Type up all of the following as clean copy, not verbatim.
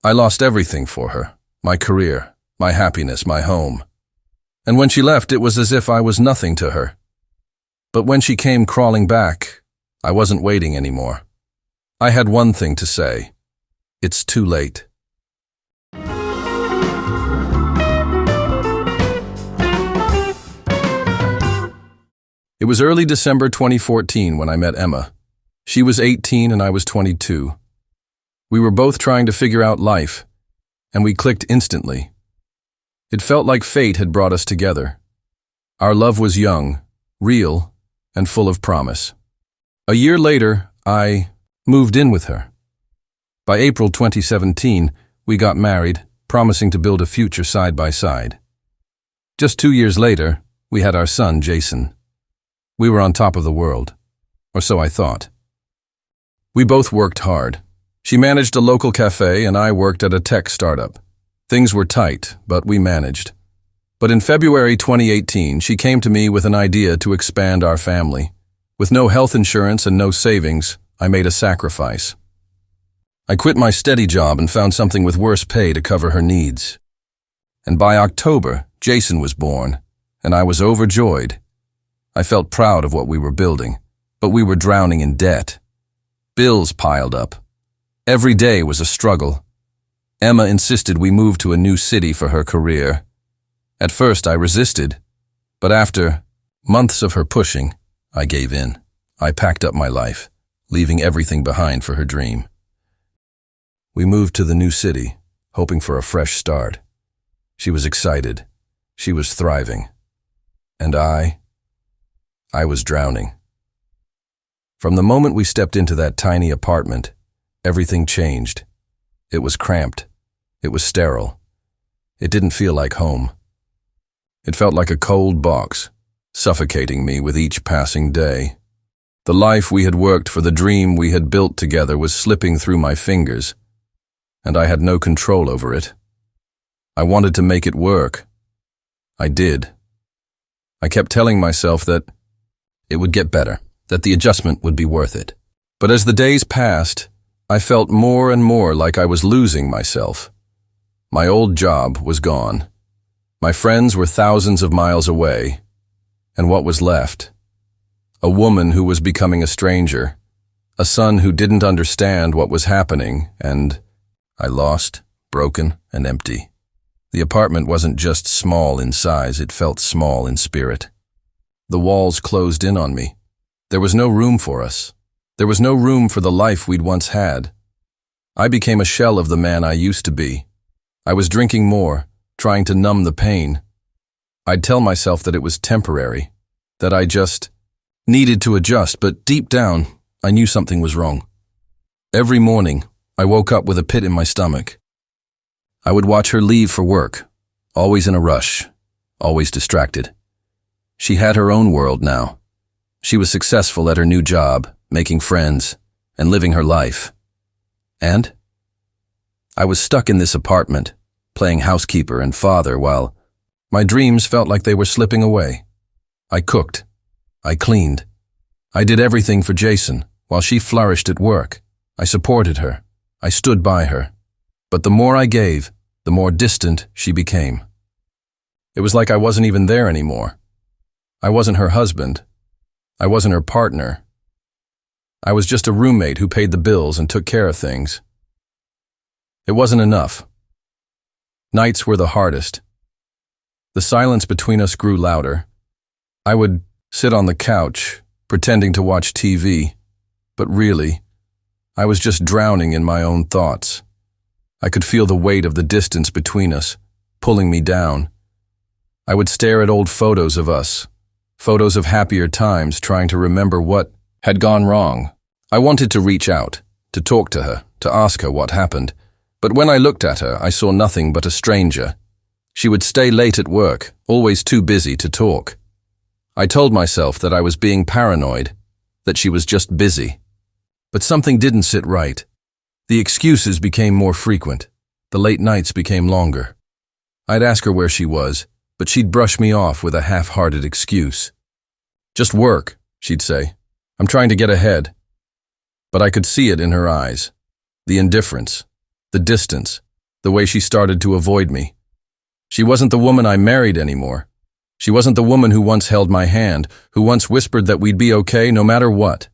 I lost everything for her, my career, my happiness, my home. And when she left, it was as if I was nothing to her. But when she came crawling back, I wasn't waiting anymore. I had one thing to say. It's too late. It was early December 2014 when I met Emma. She was 18 and I was 22. We were both trying to figure out life, and we clicked instantly. It felt like fate had brought us together. Our love was young, real, and full of promise. A year later, I moved in with her. By April 2017, we got married, promising to build a future side by side. Just 2 years later, we had our son, Jason. We were on top of the world, or so I thought. We both worked hard. She managed a local cafe and I worked at a tech startup. Things were tight, but we managed. But in February 2018, she came to me with an idea to expand our family. With no health insurance and no savings, I made a sacrifice. I quit my steady job and found something with worse pay to cover her needs. And by October, Jason was born, and I was overjoyed. I felt proud of what we were building, but we were drowning in debt. Bills piled up. Every day was a struggle. Emma insisted we move to a new city for her career. At first I resisted, but after months of her pushing, I gave in. I packed up my life, leaving everything behind for her dream. We moved to the new city, hoping for a fresh start. She was excited. She was thriving. And I was drowning. From the moment we stepped into that tiny apartment, everything changed. It was cramped. It was sterile. It didn't feel like home. It felt like a cold box, suffocating me with each passing day. The life we had worked for, the dream we had built together, was slipping through my fingers, and I had no control over it. I wanted to make it work. I did. I kept telling myself that it would get better, that the adjustment would be worth it. But as the days passed, I felt more and more like I was losing myself. My old job was gone. My friends were thousands of miles away. And what was left? A woman who was becoming a stranger, a son who didn't understand what was happening, and I lost, broken, and empty. The apartment wasn't just small in size, it felt small in spirit. The walls closed in on me. There was no room for us. There was no room for the life we'd once had. I became a shell of the man I used to be. I was drinking more, trying to numb the pain. I'd tell myself that it was temporary, that I just needed to adjust, but deep down, I knew something was wrong. Every morning, I woke up with a pit in my stomach. I would watch her leave for work, always in a rush, always distracted. She had her own world now. She was successful at her new job, making friends, and living her life. And I was stuck in this apartment, playing housekeeper and father, while my dreams felt like they were slipping away. I cooked. I cleaned. I did everything for Jason, while she flourished at work. I supported her. I stood by her. But the more I gave, the more distant she became. It was like I wasn't even there anymore. I wasn't her husband. I wasn't her partner. I was just a roommate who paid the bills and took care of things. It wasn't enough. Nights were the hardest. The silence between us grew louder. I would sit on the couch, pretending to watch TV, but really, I was just drowning in my own thoughts. I could feel the weight of the distance between us, pulling me down. I would stare at old photos of us, photos of happier times, trying to remember what had gone wrong. I wanted to reach out, to talk to her, to ask her what happened. But when I looked at her, I saw nothing but a stranger. She would stay late at work, always too busy to talk. I told myself that I was being paranoid, that she was just busy. But something didn't sit right. The excuses became more frequent. The late nights became longer. I'd ask her where she was, but she'd brush me off with a half-hearted excuse. Just work, she'd say. I'm trying to get ahead. But I could see it in her eyes. The indifference, the distance, the way she started to avoid me. She wasn't the woman I married anymore. She wasn't the woman who once held my hand, who once whispered that we'd be okay no matter what.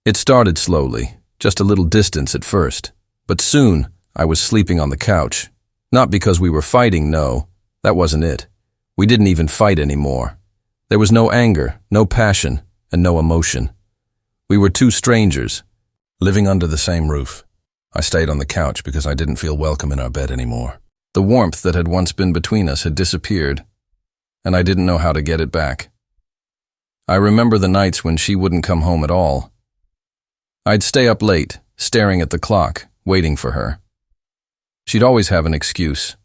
It started slowly, just a little distance at first, but soon I was sleeping on the couch. Not because we were fighting, no, that wasn't it. We didn't even fight anymore. There was no anger, no passion, and no emotion. We were two strangers, living under the same roof. I stayed on the couch because I didn't feel welcome in our bed anymore. The warmth that had once been between us had disappeared, and I didn't know how to get it back. I remember the nights when she wouldn't come home at all. I'd stay up late, staring at the clock, waiting for her. She'd always have an excuse.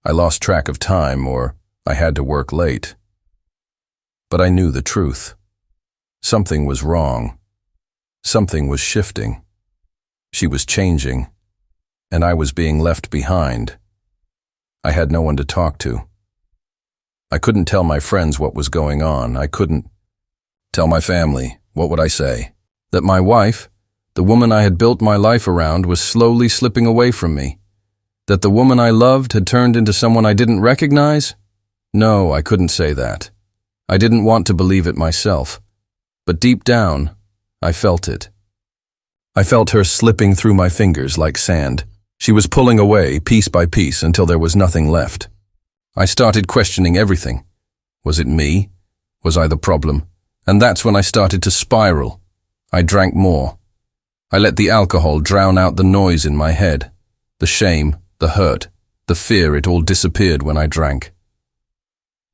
I lost track of time, or I had to work late. But I knew the truth. Something was wrong. Something was shifting. She was changing, and I was being left behind. I had no one to talk to. I couldn't tell my friends what was going on. I couldn't tell my family. What would I say? That my wife, the woman I had built my life around, was slowly slipping away from me? That the woman I loved had turned into someone I didn't recognize? No, I couldn't say that. I didn't want to believe it myself. But deep down, I felt it. I felt her slipping through my fingers like sand. She was pulling away piece by piece until there was nothing left. I started questioning everything. Was it me? Was I the problem? And that's when I started to spiral. I drank more. I let the alcohol drown out the noise in my head. The shame, the hurt, the fear, it all disappeared when I drank.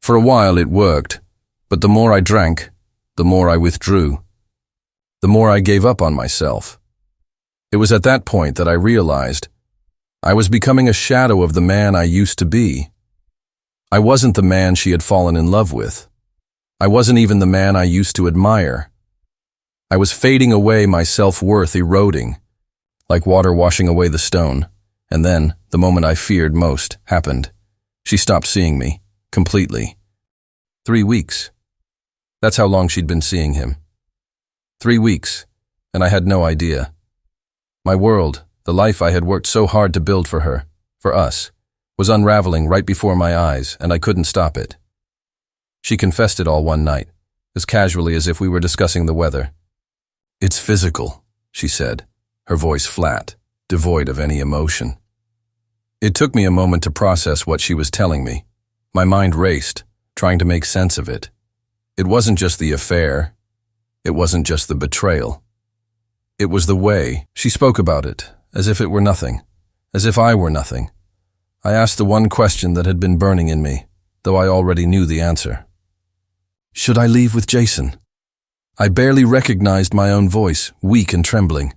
For a while it worked, but the more I drank, the more I withdrew. The more I gave up on myself. It was at that point that I realized I was becoming a shadow of the man I used to be. I wasn't the man she had fallen in love with. I wasn't even the man I used to admire. I was fading away, my self-worth eroding, like water washing away the stone. And then, the moment I feared most happened. She stopped seeing me, completely. 3 weeks. That's how long she'd been seeing him. 3 weeks, and I had no idea. My world, the life I had worked so hard to build for her, for us, was unraveling right before my eyes, and I couldn't stop it. She confessed it all one night, as casually as if we were discussing the weather. "It's physical," she said, her voice flat, devoid of any emotion. It took me a moment to process what she was telling me. My mind raced, trying to make sense of it. It wasn't just the affair. It wasn't just the betrayal. It was the way she spoke about it, as if it were nothing, as if I were nothing. I asked the one question that had been burning in me, though I already knew the answer. Should I leave with Jason? I barely recognized my own voice, weak and trembling.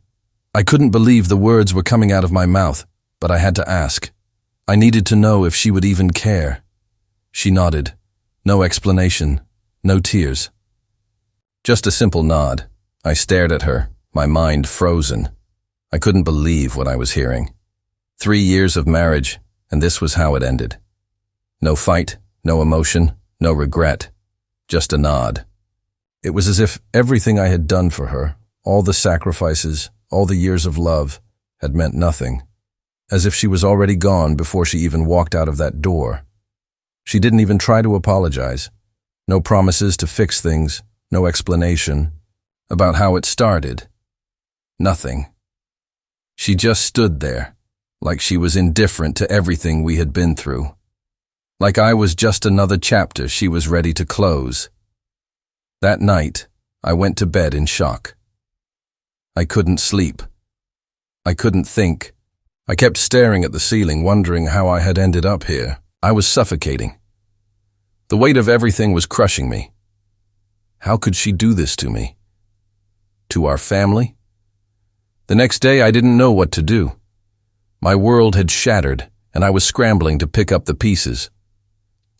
I couldn't believe the words were coming out of my mouth, but I had to ask. I needed to know if she would even care. She nodded. No explanation, no tears. Just a simple nod. I stared at her, my mind frozen. I couldn't believe what I was hearing. 3 years of marriage, and this was how it ended. No fight, no emotion, no regret, just a nod. It was as if everything I had done for her, all the sacrifices, all the years of love, had meant nothing. As if she was already gone before she even walked out of that door. She didn't even try to apologize. No promises to fix things, no explanation about how it started. Nothing. She just stood there, like she was indifferent to everything we had been through. Like I was just another chapter she was ready to close. That night, I went to bed in shock. I couldn't sleep. I couldn't think. I kept staring at the ceiling, wondering how I had ended up here. I was suffocating. The weight of everything was crushing me. How could she do this to me? To our family? The next day, I didn't know what to do. My world had shattered, and I was scrambling to pick up the pieces.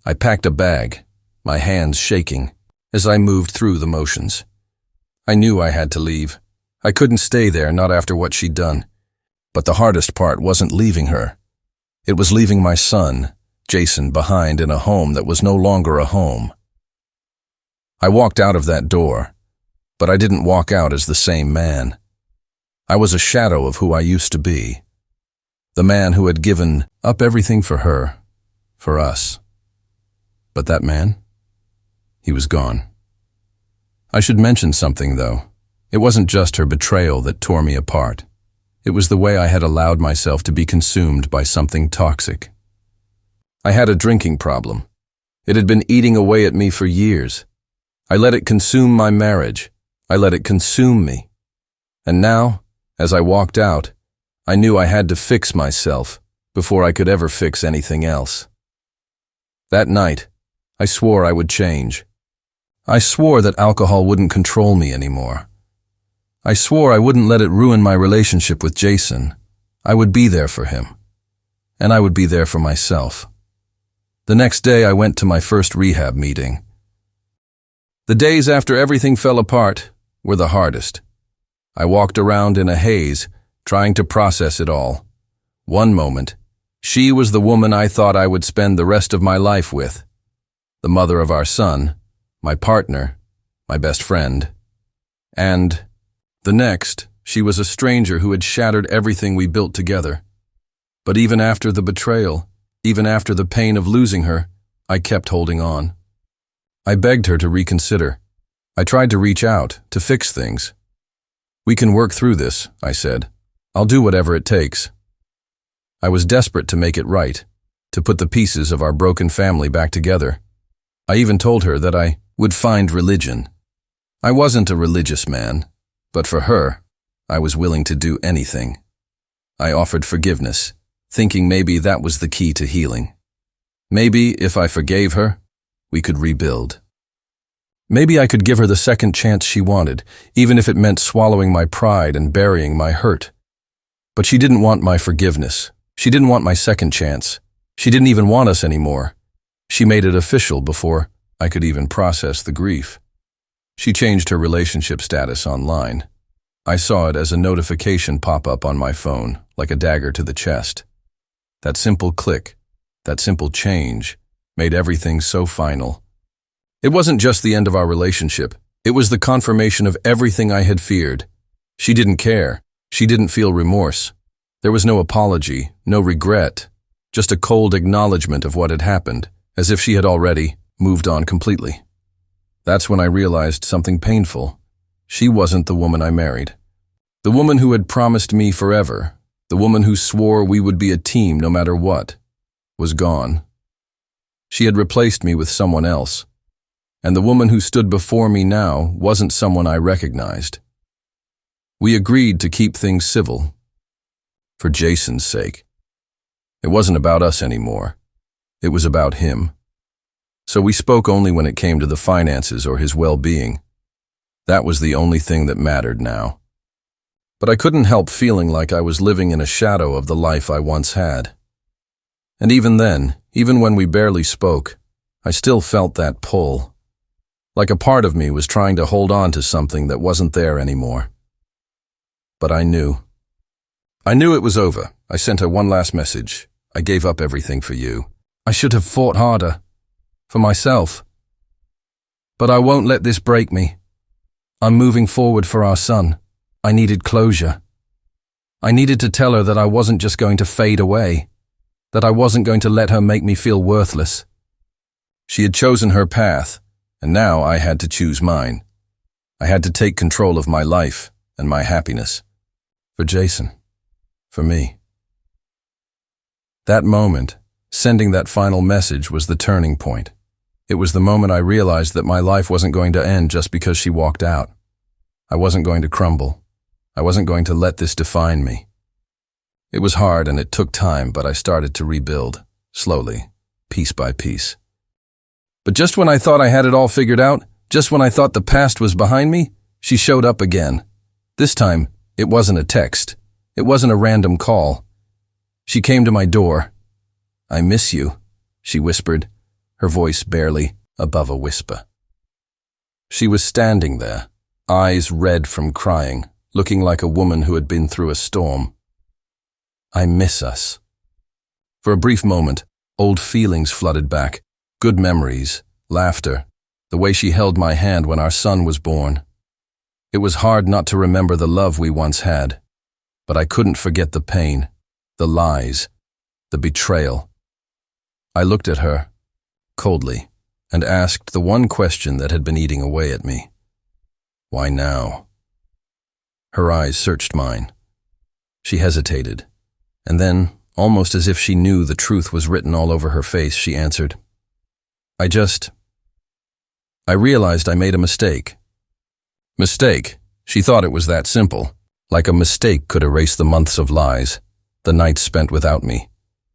I packed a bag, my hands shaking, as I moved through the motions. I knew I had to leave. I couldn't stay there, not after what she'd done. But the hardest part wasn't leaving her. It was leaving my son, Jason, behind in a home that was no longer a home. I walked out of that door, but I didn't walk out as the same man. I was a shadow of who I used to be. The man who had given up everything for her, for us. But that man? He was gone. I should mention something, though. It wasn't just her betrayal that tore me apart. It was the way I had allowed myself to be consumed by something toxic. I had a drinking problem. It had been eating away at me for years. I let it consume my marriage. I let it consume me. And now, as I walked out, I knew I had to fix myself before I could ever fix anything else. That night, I swore I would change. I swore that alcohol wouldn't control me anymore. I swore I wouldn't let it ruin my relationship with Jason. I would be there for him. And I would be there for myself. The next day I went to my first rehab meeting. The days after everything fell apart were the hardest. I walked around in a haze, trying to process it all. One moment, she was the woman I thought I would spend the rest of my life with. The mother of our son, my partner, my best friend. And the next, she was a stranger who had shattered everything we built together. But even after the betrayal, even after the pain of losing her, I kept holding on. I begged her to reconsider. I tried to reach out, to fix things. "We can work through this," I said. "I'll do whatever it takes." I was desperate to make it right, to put the pieces of our broken family back together. I even told her that I would find religion. I wasn't a religious man, but for her, I was willing to do anything. I offered forgiveness, thinking maybe that was the key to healing. Maybe if I forgave her, we could rebuild. Maybe I could give her the second chance she wanted, even if it meant swallowing my pride and burying my hurt. But she didn't want my forgiveness. She didn't want my second chance. She didn't even want us anymore. She made it official before I could even process the grief. She changed her relationship status online. I saw it as a notification pop up on my phone, like a dagger to the chest. That simple click, that simple change, made everything so final. It wasn't just the end of our relationship. It was the confirmation of everything I had feared. She didn't care. She didn't feel remorse. There was no apology, no regret, just a cold acknowledgement of what had happened, as if she had already moved on completely. That's when I realized something painful. She wasn't the woman I married. The woman who had promised me forever, the woman who swore we would be a team no matter what, was gone. She had replaced me with someone else, and the woman who stood before me now wasn't someone I recognized. We agreed to keep things civil, for Jason's sake. It wasn't about us anymore. It was about him. So we spoke only when it came to the finances or his well-being. That was the only thing that mattered now. But I couldn't help feeling like I was living in a shadow of the life I once had. And even then, even when we barely spoke, I still felt that pull. Like a part of me was trying to hold on to something that wasn't there anymore. But I knew. I knew it was over. I sent her one last message. I gave up everything for you. I should have fought harder. For myself. But I won't let this break me. I'm moving forward for our son. I needed closure. I needed to tell her that I wasn't just going to fade away, that I wasn't going to let her make me feel worthless. She had chosen her path, and now I had to choose mine. I had to take control of my life and my happiness. For Jason. For me. That moment, sending that final message, was the turning point. It was the moment I realized that my life wasn't going to end just because she walked out. I wasn't going to crumble. I wasn't going to let this define me. It was hard and it took time, but I started to rebuild, slowly, piece by piece. But just when I thought I had it all figured out, just when I thought the past was behind me, she showed up again. This time, it wasn't a text. It wasn't a random call. She came to my door. "I miss you," she whispered, her voice barely above a whisper. She was standing there, eyes red from crying, looking like a woman who had been through a storm. I miss us. For a brief moment, old feelings flooded back, good memories, laughter, the way she held my hand when our son was born. It was hard not to remember the love we once had, but I couldn't forget the pain, the lies, the betrayal. I looked at her, coldly, and asked the one question that had been eating away at me. Why now? Her eyes searched mine. She hesitated, and then, almost as if she knew the truth was written all over her face, she answered, I realized I made a mistake. Mistake? She thought it was that simple. Like a mistake could erase the months of lies, the nights spent without me,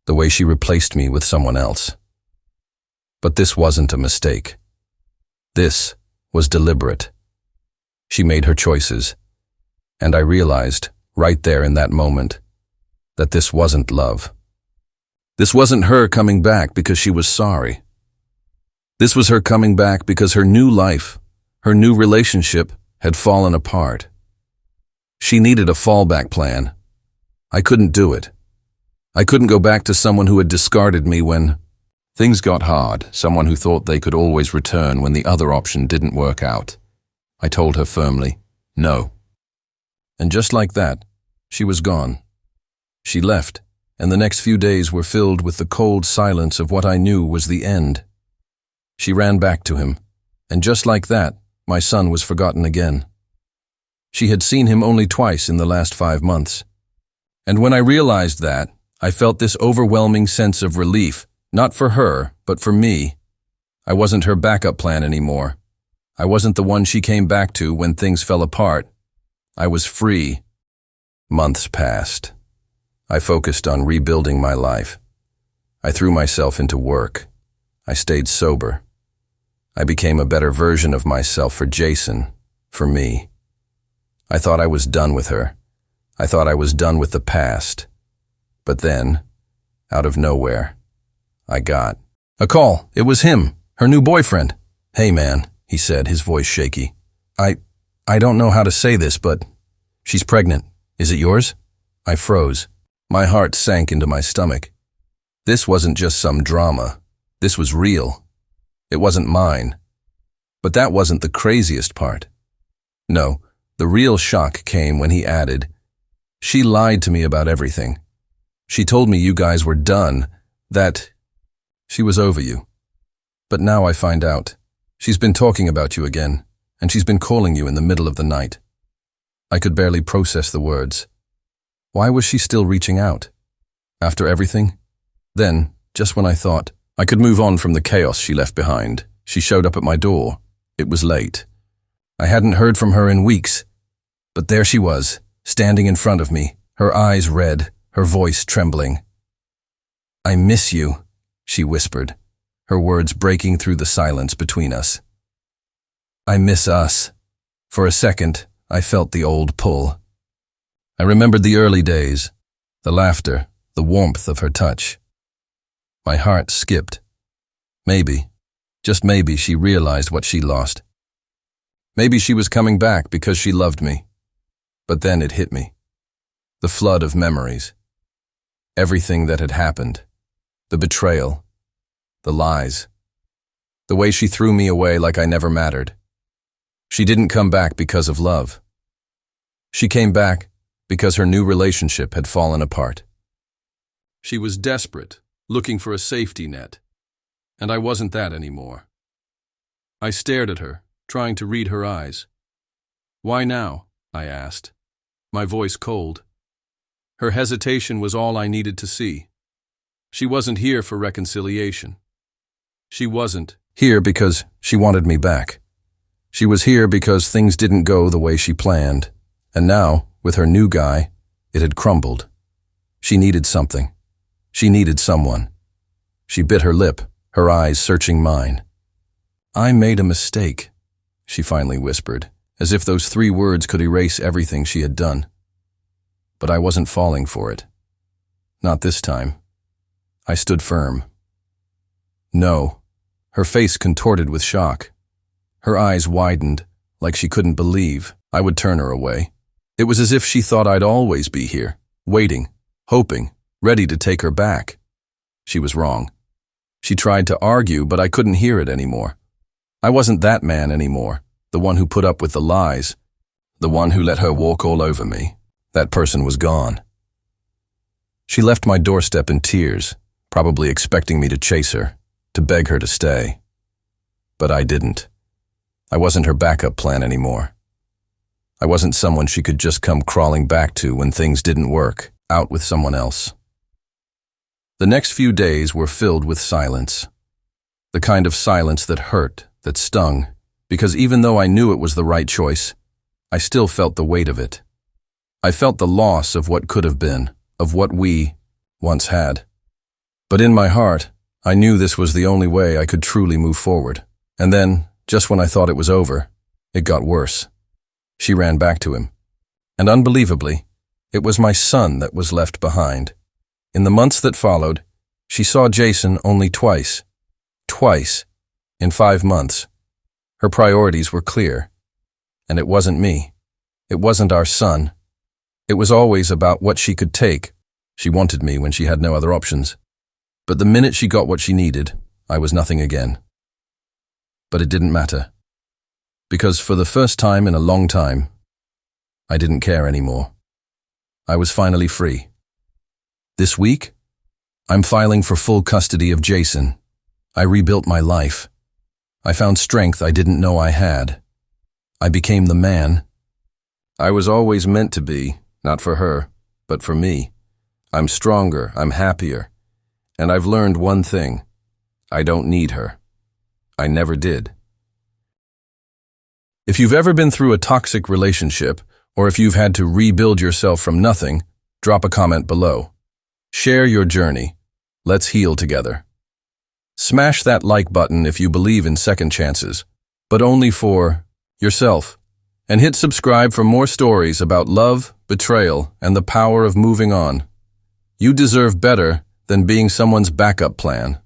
the way she replaced me with someone else. But this wasn't a mistake. This was deliberate. She made her choices, and I realized, right there in that moment, that this wasn't love. This wasn't her coming back because she was sorry. This was her coming back because her new life, her new relationship, had fallen apart. She needed a fallback plan. I couldn't do it. I couldn't go back to someone who had discarded me when things got hard, someone who thought they could always return when the other option didn't work out. I told her firmly, no. And just like that, she was gone. She left, and the next few days were filled with the cold silence of what I knew was the end. She ran back to him, and just like that, my son was forgotten again. She had seen him only twice in the last 5 months. And when I realized that, I felt this overwhelming sense of relief, not for her, but for me. I wasn't her backup plan anymore. I wasn't the one she came back to when things fell apart. I was free. Months passed. I focused on rebuilding my life. I threw myself into work. I stayed sober. I became a better version of myself for Jason, for me. I thought I was done with her. I thought I was done with the past. But then, out of nowhere, I got a call. It was him, her new boyfriend. Hey man, he said, his voice shaky. I don't know how to say this, but she's pregnant. Is it yours? I froze. My heart sank into my stomach. This wasn't just some drama. This was real. It wasn't mine. But that wasn't the craziest part. No, the real shock came when he added, she lied to me about everything. She told me you guys were done, that she was over you. But now I find out, she's been talking about you again, and she's been calling you in the middle of the night. I could barely process the words. Why was she still reaching out? After everything? Then, just when I thought I could move on from the chaos she left behind, she showed up at my door. It was late. I hadn't heard from her in weeks, but there she was, standing in front of me, her eyes red, her voice trembling. I miss you, she whispered, her words breaking through the silence between us. I miss us. For a second, I felt the old pull. I remembered the early days, the laughter, the warmth of her touch. My heart skipped. Maybe, just maybe, she realized what she lost. Maybe she was coming back because she loved me. But then it hit me. The flood of memories. Everything that had happened. The betrayal. The lies. The way she threw me away like I never mattered. She didn't come back because of love. She came back because her new relationship had fallen apart. She was desperate, looking for a safety net. And I wasn't that anymore. I stared at her, trying to read her eyes. Why now? I asked, my voice cold. Her hesitation was all I needed to see. She wasn't here for reconciliation. She wasn't here because she wanted me back. She was here because things didn't go the way she planned. And now, with her new guy, it had crumbled. She needed something. She needed someone. She bit her lip, her eyes searching mine. I made a mistake, she finally whispered, as if those 3 words could erase everything she had done. But I wasn't falling for it. Not this time. I stood firm. No. Her face contorted with shock. Her eyes widened, like she couldn't believe I would turn her away. It was as if she thought I'd always be here, waiting, hoping, ready to take her back. She was wrong. She tried to argue, but I couldn't hear it anymore. I wasn't that man anymore, the one who put up with the lies, the one who let her walk all over me. That person was gone. She left my doorstep in tears, probably expecting me to chase her, to beg her to stay. But I didn't. I wasn't her backup plan anymore. I wasn't someone she could just come crawling back to when things didn't work, out with someone else. The next few days were filled with silence. The kind of silence that hurt, that stung, because even though I knew it was the right choice, I still felt the weight of it. I felt the loss of what could have been, of what we once had. But in my heart, I knew this was the only way I could truly move forward. And then, just when I thought it was over, it got worse. She ran back to him. And unbelievably, it was my son that was left behind. In the months that followed, she saw Jason only twice. Twice, in 5 months. Her priorities were clear. And it wasn't me. It wasn't our son. It was always about what she could take. She wanted me when she had no other options. But the minute she got what she needed, I was nothing again. But it didn't matter. Because for the first time in a long time, I didn't care anymore. I was finally free. This week, I'm filing for full custody of Jason. I rebuilt my life. I found strength I didn't know I had. I became the man I was always meant to be, not for her, but for me. I'm stronger, I'm happier, and I've learned one thing. I don't need her. I never did. If you've ever been through a toxic relationship, or if you've had to rebuild yourself from nothing, drop a comment below. Share your journey. Let's heal together. Smash that like button if you believe in second chances, but only for yourself. And hit subscribe for more stories about love, betrayal, and the power of moving on. You deserve better than being someone's backup plan.